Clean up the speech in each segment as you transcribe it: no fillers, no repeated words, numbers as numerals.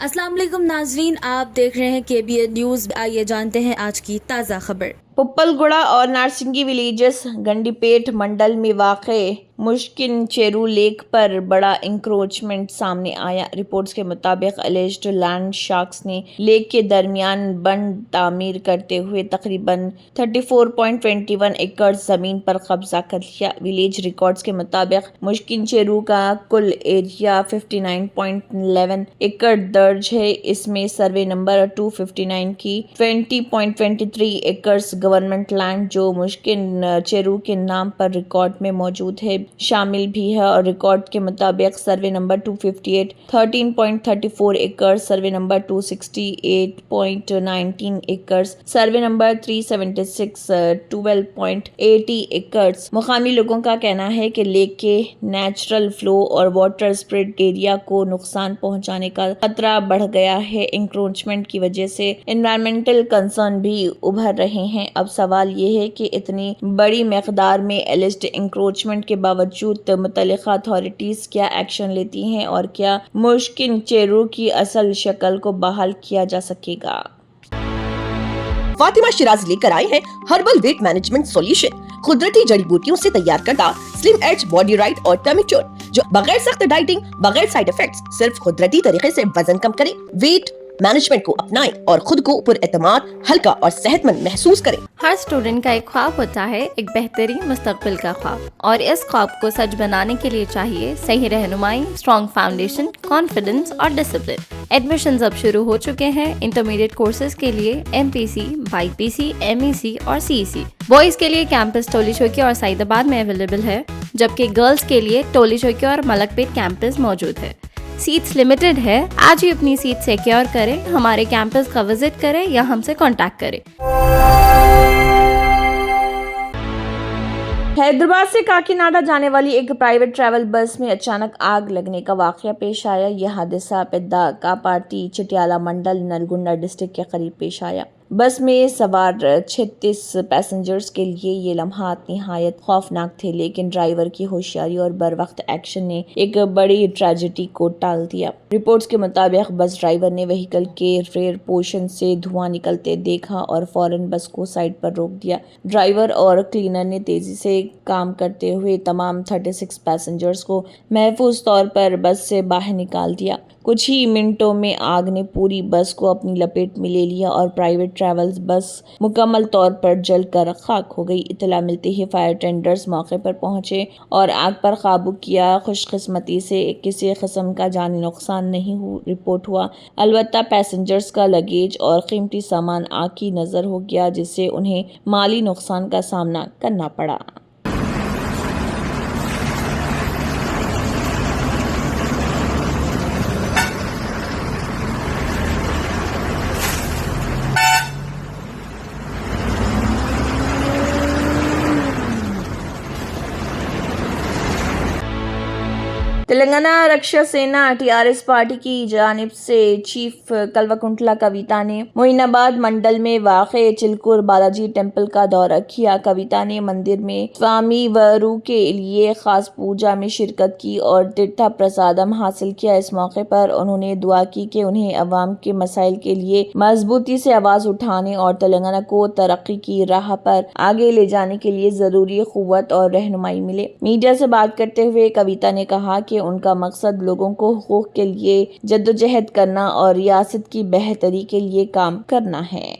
अस्सलाम वालेकुम नाजरीन, आप देख रहे हैं KBN न्यूज़। आइए जानते हैं आज की ताज़ा खबर। पुप्पलगुड़ा और नारसिंगी विलेजेस गंडीपेट मंडल में वाक़े मुश्किन चेरू लेक पर बड़ा इंक्रोचमेंट सामने आया। रिपोर्ट्स के मुताबिक एलिज्ड लैंड शार्क्स ने लेक के दरमियान बंद तामीर करते हुए तकरीबन 34.21 एकड़ ज़मीन पर कब्जा कर लिया। विलेज रिकॉर्ड्स के मुताबिक मुश्किन चेरू का कुल एरिया 59.11 एकड़ दर्ज है। इसमें सर्वे नंबर 259 की 20.23 एकड़ गवर्नमेंट लैंड जो मुश्किन चेरू के नाम पर रिकॉर्ड में मौजूद है शामिल भी है, और रिकॉर्ड के मुताबिक सर्वे नंबर 258 13.34 एकड़, सर्वे नंबर 268.19 एकड़, सर्वे नंबर 376 12.80 एकड़। मुकामी लोगों का कहना है कि लेक के नेचुरल फ्लो और वाटर स्प्रेड एरिया को नुकसान पहुंचाने का खतरा बढ़ गया है। इंक्रोचमेंट की वजह से एनवायरमेंटल कंसर्न भी उभर रहे हैं। अब सवाल ये है कि इतनी बड़ी मकदार में एलिज्ड इंक्रोचमेंट के बावजूद मुतल्लिका अथॉरिटीज क्या एक्शन लेती हैं और क्या मुश्किन चेरू की असल शक्ल को बहाल किया जा सकेगा। फातिमा शिराज लेकर आए हैं हर्बल वेट मैनेजमेंट सॉल्यूशन, कुदरती जड़ी बूटियों से तैयार करता स्लिम एज बॉडी राइट और टर्मिट्योर, जो बगैर सख्त डाइटिंग, बगैर साइड इफेक्ट्स, सिर्फ कुदरती तरीके से वजन कम करे। वेट मैनेजमेंट को अपनाएं और खुद को पुरएतमाद, हल्का और सेहतमंद महसूस करें। हर स्टूडेंट का एक ख्वाब होता है, एक बेहतरीन मुस्तकबिल का ख्वाब, और इस ख्वाब को सच बनाने के लिए चाहिए सही रहनुमाई, स्ट्रॉन्ग फाउंडेशन, कॉन्फिडेंस और डिसिप्लिन। एडमिशंस अब शुरू हो चुके हैं इंटरमीडिएट कोर्सेज के लिए MPC, BPC, MEC और CEC। बॉयज के लिए कैंपस टोली चौकी और सईदाबाद में अवेलेबल है, जबकि गर्ल्स के लिए टोली चौकी और मलकपेट कैंपस मौजूद है। सीट्स लिमिटेड है। आज ही अपनी सीट सिक्योर करें, हमारे कैंपस का विजिट करें या हमसे कांटेक्ट करें। हैदराबाद से काकीनाडा जाने वाली एक प्राइवेट ट्रैवल बस में अचानक आग लगने का वाकया पेश आया। यह हादसा पेद्दा कापाटी चिटियाला मंडल नलगुंडा डिस्ट्रिक्ट के करीब पेश आया। बस में सवार 36 पैसेंजर्स के लिए ये लम्हात निहायत खौफनाक थे, लेकिन ड्राइवर की होशियारी और बरवक्त एक्शन ने एक बड़ी ट्रेजेडी को टाल दिया। रिपोर्ट्स के मुताबिक बस ड्राइवर ने व्हीकल के रेयर पोर्शन से धुआं निकलते देखा और फौरन बस को साइड पर रोक दिया। ड्राइवर और क्लीनर ने तेजी से काम करते हुए तमाम 36 पैसेंजर्स को महफूज तौर पर बस से बाहर निकाल दिया। कुछ ही मिनटों में आग ने पूरी बस को अपनी लपेट में ले लिया और प्राइवेट ट्रैवल्स बस मुकम्मल तौर पर जलकर खाक हो गई। इत्तला मिलते ही फायर टेंडर्स मौके पर पहुंचे और आग पर काबू किया। खुशकिस्मती से किसी किस्म का जानी नुकसान नहीं रिपोर्ट हुआ। अलबत्ता पैसेंजर्स का लगेज और कीमती सामान आग की नज़र हो गया, जिससे उन्हें माली नुकसान का सामना करना पड़ा। तेलंगाना रक्षा सेना TRS पार्टी की जानिब से चीफ कल्वकुंटला कविता ने मोइनाबाद मंडल में वाक़े चिलकुर बालाजी टेम्पल का दौरा किया। कविता ने मंदिर में स्वामी वरू के लिए खास पूजा में शिरकत की और तीर्था प्रसादम हासिल किया। इस मौके पर उन्होंने दुआ की कि उन्हें अवाम के मसाइल के लिए मजबूती से आवाज़ उठाने और तेलंगाना को तरक्की की राह पर आगे ले जाने के लिए ज़रूरी क़ुव्वत और रहनुमाई मिले। मीडिया से बात करते हुए कविता ने कहा कि उनका मकसद लोगों को हुकूक के लिए जद्दोजहद करना और रियासत की बेहतरी के लिए काम करना है।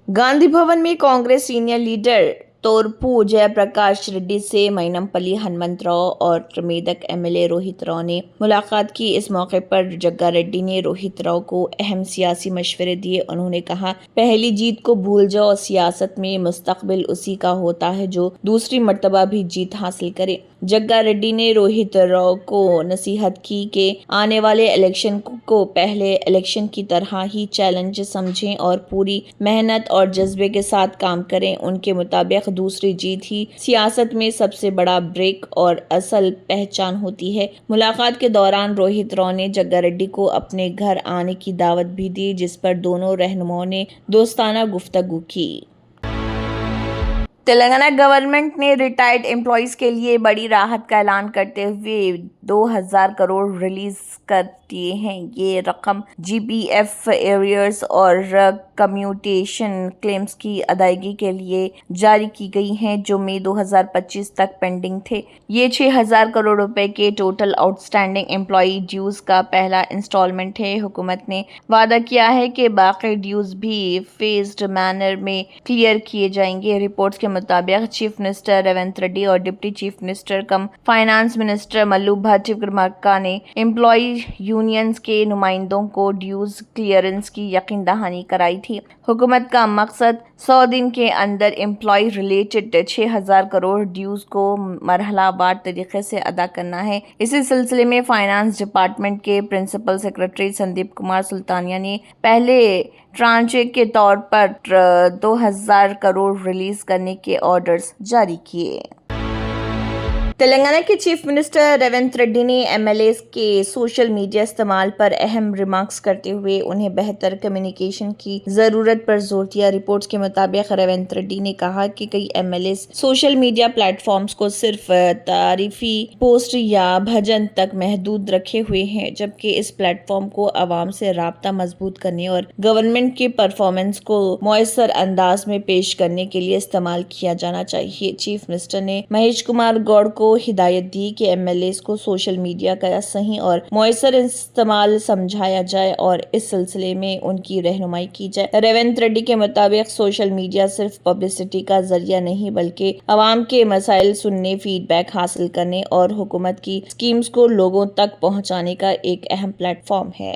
गांधी भवन में कांग्रेस सीनियर लीडर तोरपू जयप्रकाश रेड्डी से मैनमपल्ली हनुमंतराव और मेदक MLA रोहित राव ने मुलाकात की। इस मौके पर जग्गा रेड्डी ने रोहित राव को अहम सियासी मशवरे दिए। उन्होंने कहा, पहली जीत को भूल जाओ, सियासत में मुस्तकबिल उसी का होता है जो दूसरी मर्तबा भी जीत हासिल करे। जग्गा रेड्डी ने रोहित राव को नसीहत की कि आने वाले इलेक्शन को पहले इलेक्शन की तरह ही चैलेंज समझें और पूरी मेहनत और जज्बे के साथ काम करें। उनके मुताबिक दूसरी जीत ही सियासत में सबसे बड़ा ब्रेक और असल पहचान होती है। मुलाकात के दौरान रोहित राव ने जग्गा रेड्डी को अपने घर आने की दावत भी दी, जिस पर दोनों रहनुमाओं ने दोस्ताना गुफ्तगू की। تلنگانہ گورنمنٹ نے ریٹائرڈ امپلائیز کے لیے بڑی راحت کا اعلان کرتے ہوئے 2000 کروڑ ریلیز کر دیے ہیں۔ یہ رقم جی پی ایف ایریئرز اور کمیوٹیشن کلیمز کی ادائیگی کے لیے جاری کی گئی ہیں جو مئی 2025 تک پینڈنگ تھے۔ یہ 6000 کروڑ روپے کے total outstanding employee dues کا پہلا انسٹالمنٹ ہے۔ حکومت نے وعدہ کیا ہے کہ باقی ڈیوز بھی فیزڈ مینر میں کلیئر کیے جائیں گے۔ رپورٹس کے مطابق چیف منسٹر ریونت ریڈی اور ڈپٹی چیف منسٹر کم فائنانس منسٹر ملو بھٹ وکرمارکا نے امپلائی یونینز کے نمائندوں کو ڈیوز کلیئرنس کی یقین دہانی کرائی تھی۔ حکومت کا مقصد 100 دن کے اندر امپلائی ریلیٹڈ 6000 کروڑ ڈیوز کو مرحلہ وار طریقے سے ادا کرنا ہے۔ اسی سلسلے میں فائنانس ڈپارٹمنٹ کے پرنسپل سیکرٹری سندیپ کمار سلطانیہ نے پہلے ٹرانچے کے طور پر 2000 کروڑ ریلیز کرنے کے آرڈرز جاری کیے۔ تلنگانہ کے چیف منسٹر ریونت ریڈی نے ایم ایل ایز کے سوشل میڈیا استعمال پر اہم ریمارکس کرتے ہوئے انہیں بہتر کمیونیکیشن کی ضرورت پر زور دیا۔ رپورٹس کے مطابق ریونت ریڈی نے کہا کہ کئی M L As social media platforms کو صرف تعریفی پوسٹ یا بھجن تک محدود رکھے ہوئے ہیں، جبکہ اس پلیٹ فارم کو عوام سے رابطہ مضبوط کرنے اور گورنمنٹ کے پرفارمنس کو مؤثر انداز میں پیش کرنے کے لیے استعمال کیا جانا چاہیے۔ چیف منسٹر نے مہیش کمار گوڑ کو ہدایت دی کہ ایم ایل ایز کو سوشل میڈیا کا صحیح اور مؤثر استعمال سمجھایا جائے اور اس سلسلے میں ان کی رہنمائی کی جائے۔ ریونت ریڈی کے مطابق سوشل میڈیا صرف پبلسٹی کا ذریعہ نہیں بلکہ عوام کے مسائل سننے، فیڈ بیک حاصل کرنے اور حکومت کی اسکیمز کو لوگوں تک پہنچانے کا ایک اہم پلیٹ فارم ہے۔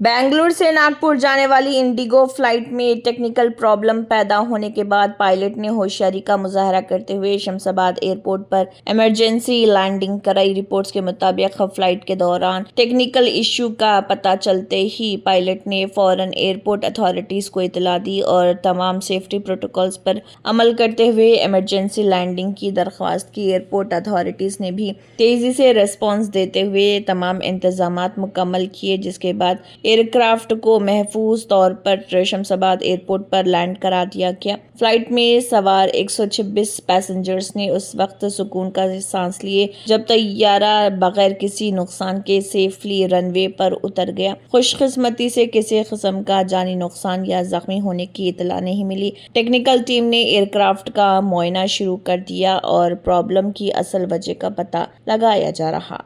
بنگلور سے ناگپور جانے والی انڈیگو فلائٹ میں ٹیکنیکل پرابلم پیدا ہونے کے بعد پائلٹ نے ہوشیاری کا مظاہرہ کرتے ہوئے شمس آباد ایئرپورٹ پر ایمرجنسی لینڈنگ کرائی۔ رپورٹس کے مطابق فلائٹ کے دوران ٹیکنیکل ایشو کا پتہ چلتے ہی پائلٹ نے فوراً ایئرپورٹ اتھارٹیز کو اطلاع دی اور تمام سیفٹی پروٹوکولز پر عمل کرتے ہوئے ایمرجنسی لینڈنگ کی درخواست کی۔ ایئرپورٹ اتھارٹیز نے بھی تیزی سے ریسپانس دیتے ہوئے تمام انتظامات مکمل کیے، جس کے بعد ایئر کرافٹ کو محفوظ طور پر شمس آباد ایئرپورٹ پر لینڈ کرا دیا گیا۔ فلائٹ میں سوار 126 پیسنجرز نے اس وقت سکون کا سانس لیے جب طیارہ بغیر کسی نقصان کے سیفلی رن وے پر اتر گیا۔ خوش قسمتی سے کسی قسم کا جانی نقصان یا زخمی ہونے کی اطلاع نہیں ملی۔ ٹیکنیکل ٹیم نے ایئر کرافٹ کا معائنہ شروع کر دیا اور پرابلم کی اصل وجہ کا پتہ لگایا جا رہا۔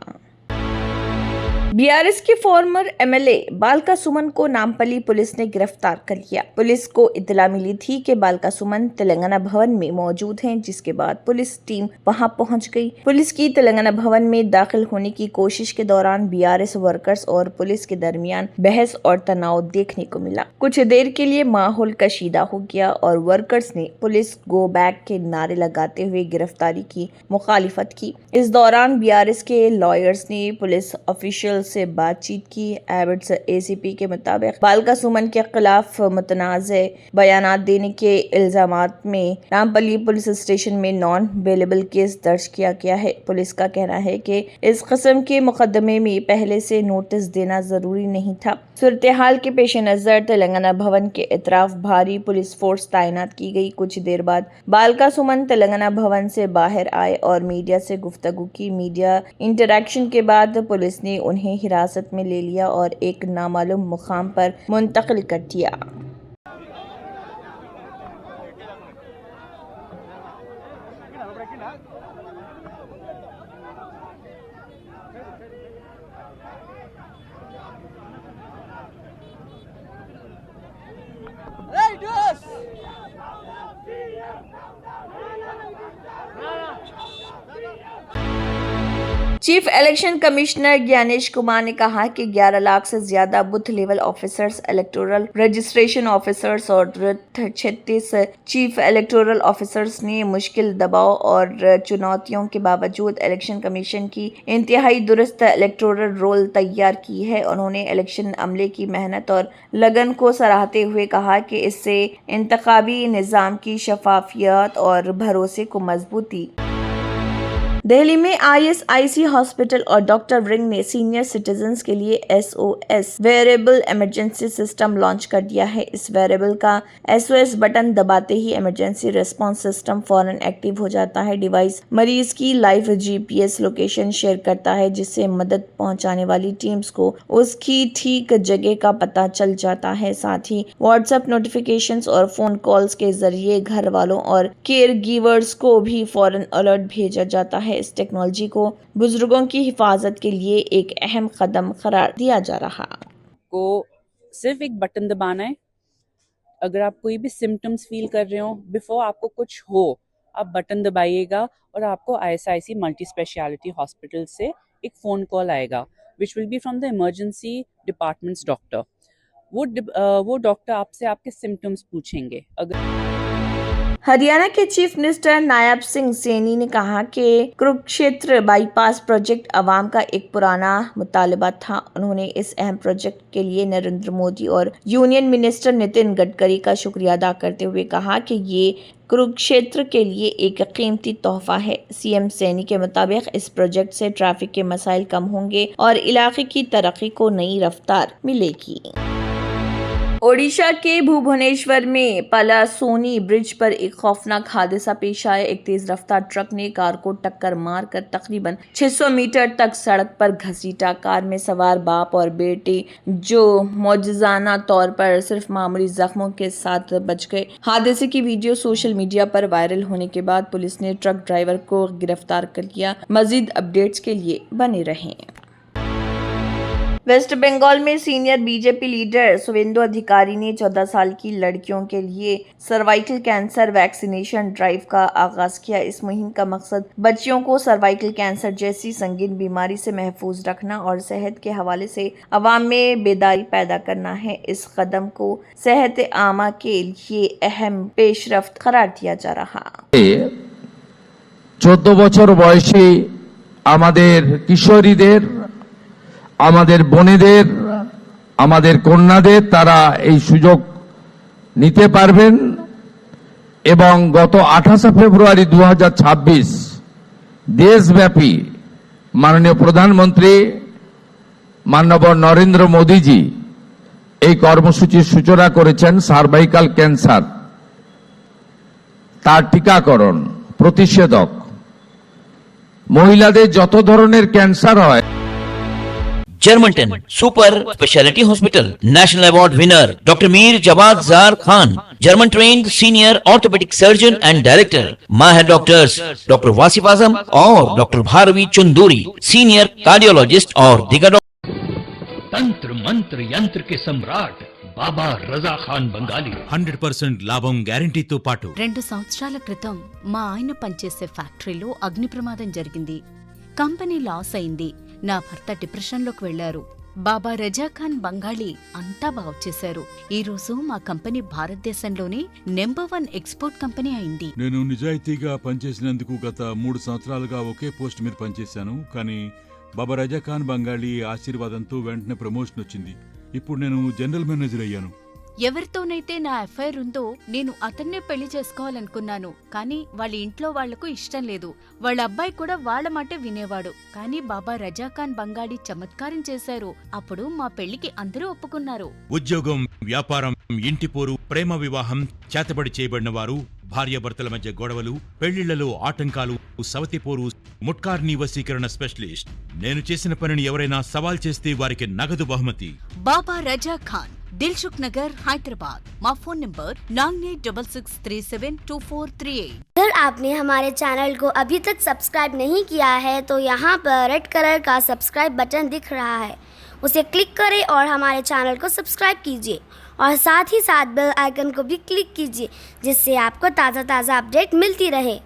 بی آر ایس کے فارمر ایم ایل اے بالکا سمن کو نامپلی پولیس نے گرفتار کر لیا۔ پولیس کو اطلاع ملی تھی کہ بالکا سمن تلنگانہ بھون میں موجود ہیں، جس کے بعد پولیس ٹیم وہاں پہنچ گئی۔ پولیس کی تلنگانہ بھون میں داخل ہونے کی کوشش کے دوران بی آر ایس ورکرز اور پولیس کے درمیان بحث اور تناؤ دیکھنے کو ملا۔ کچھ دیر کے لیے ماحول کشیدہ ہو گیا اور ورکرز نے پولیس گو بیک کے نعرے لگاتے ہوئے گرفتاری کی مخالفت کی۔ اس دوران بی آر ایس کے لائرز نے پولیس آفیشل سے بات چیت کی۔ ایبٹس اے سی پی کے مطابق بالکا سمن کے خلاف متنازع بیانات دینے کے الزامات میں نامپلی پولیس اسٹیشن میں نان بیلیبل کیس درج کیا گیا ہے۔ پولیس کا کہنا ہے کہ اس قسم کے مقدمے میں پہلے سے نوٹس دینا ضروری نہیں تھا۔ صورتحال کے پیش نظر تلنگانہ بھون کے اطراف بھاری پولیس فورس تعینات کی گئی۔ کچھ دیر بعد بالکا سمن تلنگانہ بھون سے باہر آئے اور میڈیا سے گفتگو کی۔ میڈیا انٹریکشن کے بعد پولیس نے انہیں حراست میں لے لیا اور ایک نامعلوم مقام پر منتقل کر دیا۔ چیف الیکشن کمشنر گیانیش کمار نے کہا کہ 11 لاکھ سے زیادہ both level officers, electoral registration officers اور 36 چیف الیکٹورل آفیسرز نے مشکل دباؤ اور چنوتیوں کے باوجود الیکشن کمیشن کی انتہائی درست الیکٹورل رول تیار کی ہے۔ انہوں نے الیکشن عملے کی محنت اور لگن کو سراہتے ہوئے کہا کہ اس سے انتخابی نظام کی شفافیت اور بھروسے کو مضبوطی दिल्ली में ISIC हॉस्पिटल और डॉक्टर रिंग ने सीनियर सिटीजन्स के लिए SOS variable emergency system launch कर दिया है। इस वेरिएबल का SOS बटन दबाते ही इमरजेंसी रिस्पांस सिस्टम फौरन एक्टिव हो जाता है। डिवाइस मरीज की लाइव GPS लोकेशन शेयर करता है, जिससे मदद पहुंचाने वाली टीम्स को उसकी ठीक जगह का पता चल जाता है। साथ ही व्हाट्सएप नोटिफिकेशंस और फोन कॉल्स के जरिए घर वालों और केयर गिवर्स को भी फौरन अलर्ट भेजा जाता है। इस टेक्नोलॉजी को बुजुर्गों की हिफाजत के लिए एक अहम कदम करार दिया जा रहा। को सिर्फ एक बटन दबाना है। अगर आप कोई भी सिम्टम्स फील कर रहे हो, बिफोर आपको कुछ हो, आप बटन दबाइएगा और आपको ISIC मल्टी स्पेशलिटी हॉस्पिटल से एक फ़ोन कॉल आएगा, which will be from the emergency departments doctor. वो डॉक्टर आपसे आपके सिम्टम्स पूछेंगे। हरियाणा के चीफ मिनिस्टर नायब सिंह सैनी ने कहा कि कुरुक्षेत्र बाईपास प्रोजेक्ट अवाम का एक पुराना मुतालबा था। उन्होंने इस अहम प्रोजेक्ट के लिए नरेंद्र मोदी और यूनियन मिनिस्टर नितिन गडकरी का शुक्रिया अदा करते हुए कहा कि ये कुरुक्षेत्र के लिए एक कीमती तोहफा है। CM सैनी के मुताबिक इस प्रोजेक्ट से ट्रैफिक के मसाइल कम होंगे और इलाके की तरक्की को नई रफ्तार मिलेगी। ओडिशा के भुवनेश्वर में पलासोनी ब्रिज पर एक खौफनाक हादसा पेश आया। एक तेज रफ्तार ट्रक ने कार को टक्कर मारकर तकरीबन 600 मीटर तक सड़क पर घसीटा। कार में सवार बाप और बेटे, जो मौजूजाना तौर पर सिर्फ मामूली जख्मों के साथ बच गए। हादसे की वीडियो सोशल मीडिया पर वायरल होने के बाद पुलिस ने ट्रक ड्राइवर को गिरफ्तार कर लिया। मजीद अपडेट्स के लिए बने रहें। वेस्ट बंगाल में सीनियर बीजेपी लीडर शुवेंदु अधिकारी ने 14 साल की लड़कियों के लिए सर्वाइकल कैंसर वैक्सीनेशन ड्राइव का आगाज किया। इस मुहिम का मकसद बच्चियों को सर्वाइकल कैंसर जैसी संगीन बीमारी से महफूज रखना और सेहत के हवाले से अवाम में बेदारी पैदा करना है। इस कदम को सेहत आमा के लिए अहम पेशरफ्त करार दिया जा रहा। 14 বছর বয়সী আমাদের কিশোরীদের, আমাদের বোনেদের, আমাদের কন্যাদের তারা এই সুযোগ নিতে পারবেন এবং গত 28 ফেব্রুয়ারি 2026 দেশব্যাপী মাননীয় প্রধানমন্ত্রী মাননীয় নরেন্দ্র মোদীজি এই কর্মসূচির সূচনা করেছেন। সার্ভাইকাল ক্যান্সার, তার টিকাকরণ, প্রতিষেধক, মহিলাদের যত ধরনের ক্যান্সার হয়। जर्मनटन super speciality hospital national award winner doctor Mir Jawad Zar Khan, German trained senior orthopaedic surgeon and director, माहिर डॉक्टर्स डॉक्टर वासिफ आजम और doctor Bharvi Chanduri, senior cardiologist और दीगर तंत्र मंत्र यंत्र के सम्राट బాబా రజా ఖాన్ బంగాలి 100% లాభం గ్యారంటీతో పాటు 2 సంవత్సరాల క్రితం మా ఆయన పనిచేసే ఫ్యాక్టరీలో అగ్ని ప్రమాదం జరిగింది. కంపెనీ లాస్ అయింది. నా భర్త డిప్రెషన్లోకి వెళ్లారు. బాబా రజా ఖాన్ బంగాళీ అంతా బాగు చేశారు. ఈ రోజు మా కంపెనీ భారతదేశంలోనే నెంబర్ 1 ఎక్స్పోర్ట్ కంపెనీ అయింది. నేను నిజాయితీగా పనిచేసినందుకు గత 3 సంవత్సరాలుగా ఒకే పోస్ట్ మీద పనిచేశాను. కానీ బాబా రజా ఖాన్ బంగాళీ ఆశీర్వాదంతో వెంటనే ప్రమోషన్ వచ్చింది. ఇప్పుడు నేను జనరల్ మేనేజర్ అయ్యాను. ఎవరితోనైతే నా ఎఫ్ఐఆర్ ఉందో నేను అతన్నే పెళ్లి చేసుకోవాలనుకున్నాను. కానీ వాళ్ళ ఇంట్లో వాళ్లకు ఇష్టం లేదు. వాళ్ళ అబ్బాయి కూడా వాళ్ళ మాటే వినేవాడు. కానీ బాబా రజాఖాన్ బంగాళీ చమత్కారం చేశారు. అప్పుడు మా పెళ్లికి అందరూ ఒప్పుకున్నారు. ఉద్యోగం, వ్యాపారం, ఇంటి పోరు, ప్రేమ వివాహం, చేతబడి చేయబడిన వారు, భార్యాభర్తల మధ్య గొడవలు, పెళ్లిళ్లలో ఆటంకాలు, సవతిపోరు, ముట్కార్నీ వశీకరణ స్పెషలిస్ట్. నేను చేసిన పనిని ఎవరైనా సవాల్ చేస్తే వారికి నగదు బహుమతి. బాబా రజా ఖాన్, दिलसुख नगर, हैदराबाद। माँ फोन नंबर 9866372438। अगर आपने हमारे चैनल को अभी तक सब्सक्राइब नहीं किया है तो यहाँ पर रेड कलर का सब्सक्राइब बटन दिख रहा है, उसे क्लिक करें और हमारे चैनल को सब्सक्राइब कीजिए और साथ ही साथ बेल आइकन को भी क्लिक कीजिए, जिससे आपको ताज़ा अपडेट मिलती रहे।